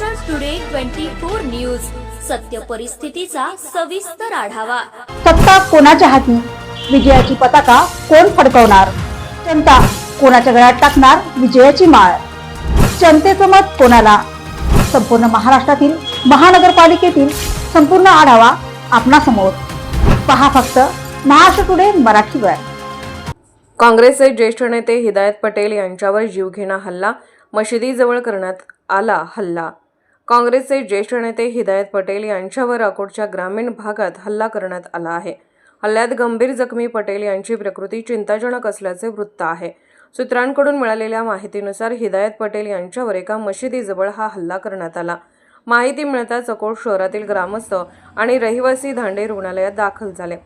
Maharashtra today 24 news, सत्य परिस्थितीचा सविस्तर आढावा। सत्ता कोणाच्या हाती, विजयाची पताका कोण फडकवणार, जनता कोणाच्या गळ्यात टाकणार विजयाची माळ, जनतेचं मत कोणाला, संपूर्ण महाराष्ट्रातील महानगरपालिकेतील संपूर्ण आढावा आपणासमोर पहा फक्त महाराष्ट्र टुडे मराठीवर। काँग्रेसचे ज्येष्ठ नेते हिदायत पटेल यांच्यावर जीवघेणा हल्ला, मशिदीजवळ करण्यात आला हल्ला। काँग्रेसचे ज्येष्ठ नेते हिदायत पटेल यांच्यावर अकोटच्या ग्रामीण भागात हल्ला करण्यात आला आहे। हल्ल्यात गंभीर जखमी पटेल यांची प्रकृती चिंताजनक असल्याचे वृत्त आहे। सूत्रांकडून मिळालेल्या माहितीनुसार हिदायत पटेल यांच्यावर एका मशिदीजवळ हा हल्ला करण्यात आला। माहिती मिळताच अकोट शहरातील ग्रामस्थ आणि रहिवासी धांडे रुग्णालयात दाखल झाले।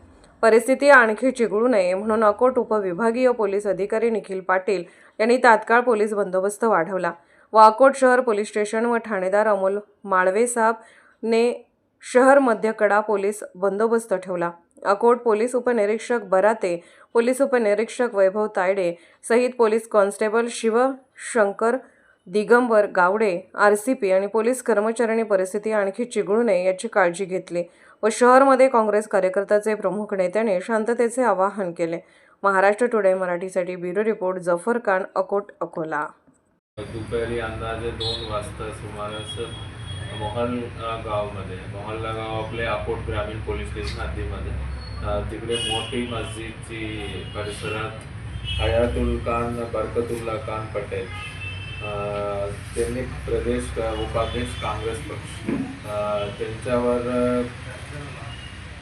परिस्थिती आणखी चिघळू नये म्हणून अकोट उपविभागीय पोलीस अधिकारी निखिल पाटील यांनी तात्काळ पोलीस बंदोबस्त वाढवला व अकोट शहर पोलीस स्टेशन व ठाणेदार अमोल माळवे साहेब ने शहर मध्यकडा पोलीस बंदोबस्त ठेवला। अकोट पोलीस उपनिरीक्षक बराते, पोलीस उपनिरीक्षक वैभव तायडे सहित police constable Shivshankar Digambar Gawade, RCP आणि पोलीस कर्मचाऱ्यांनी परिस्थिती आणखी चिघळू नये याची काळजी घेतली व शहरमध्ये काँग्रेस कार्यकर्त्याचे प्रमुख नेत्याने शांततेचे आवाहन केले। महाराष्ट्र टुडे मराठीसाठी ब्युरो रिपोर्ट जफर खान, अकोट, अकोला। दुपारी अंदाजे 2 वाजता सुमारास मोहल्ला गाव आपले अकोट ग्रामीण पोलीस स्टेशन हद्दीमध्ये तिकडे मोठी मस्जिदची परिसरात हयातुल खान बरकतुल्ला खान पटेल त्यांनी उपाध्यक्ष काँग्रेस पक्ष त्यांच्यावर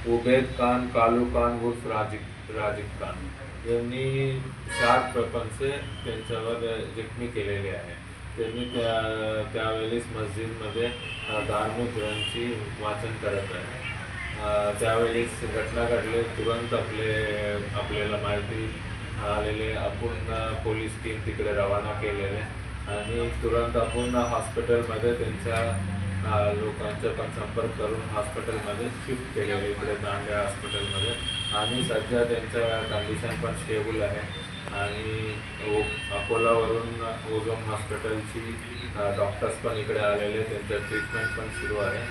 उबैद खान, कालू खान उर्फ राजीव खान यांनी 4 प्रकरणांचे त्यांच्यावर जखमी केलेले आहे। त्यांनी त्यावेळेस मस्जिदमध्ये धार्मिक ग्रंथांची वाचन करत आहे। त्यावेळेस घटना घडली, तुरंत आपल्याला माहिती आलेले आपण पोलीस टीम तिकडे रवाना केलेले आणि तुरंत आपण हॉस्पिटलमध्ये त्यांच्या लोकांचा पण संपर्क करून हॉस्पिटलमध्ये शिफ्ट केलेले इकडे दांड्या हॉस्पिटलमध्ये आणि सध्या त्यांच्या कंडिशन पण स्टेबल आहे आणि अकोलावरून ओझोन हॉस्पिटलची डॉक्टर्स पण इकडे आलेले, त्यांचं ट्रीटमेंट पण सुरू आहे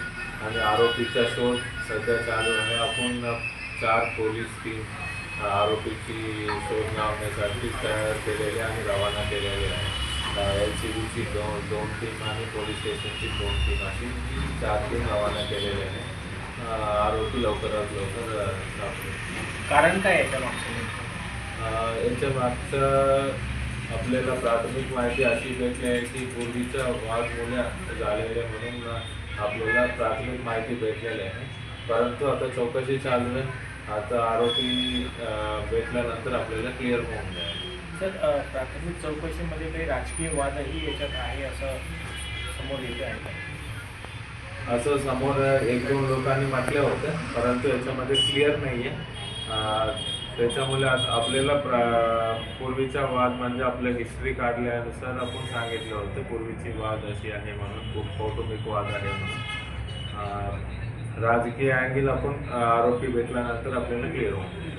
आणि आरोपीचा शोध सध्या चालू आहे। आपण 4 पोलीस टीम आरोपीची शोध लावण्यासाठी तयार केलेले आणि रवाना केलेले आहे। LCBची 2 टीम आणि पोलीस स्टेशनची 2 टीम अशी 4 टीम रवाना केलेले आहे। आरोपी लवकरात लवकर सापडेल। कारण काय याच्या मागचं? याच्या मागचं आपल्याला प्राथमिक माहिती अशी भेटली आहे की पूर्वीच्या वादमुळे झालेले म्हणून आपल्याला प्राथमिक माहिती भेटलेली आहे, परंतु आता चौकशी चालू आहे। आता आरोपी भेटल्यानंतर आपल्याला क्लिअर होऊन जाईल। सर, प्राथमिक चौकशीमध्ये काही राजकीय वादही याच्यात आहे असं समोर येते आहे का? असं समोर 1-2 लोकांनी म्हटलं होतं, परंतु याच्यामध्ये क्लिअर नाही आहे। त्याच्यामुळे आपल्याला पूर्वीचा वाद म्हणजे आपल्या हिस्ट्री काढल्यानुसार आपण सांगितलं होतं पूर्वीची वाद अशी आहे म्हणून, खूप कौटुंबिक वाद आहे म्हणून। राजकीय अँगल आपण आरोपी भेटल्यानंतर आपल्याला क्लिअर होईल।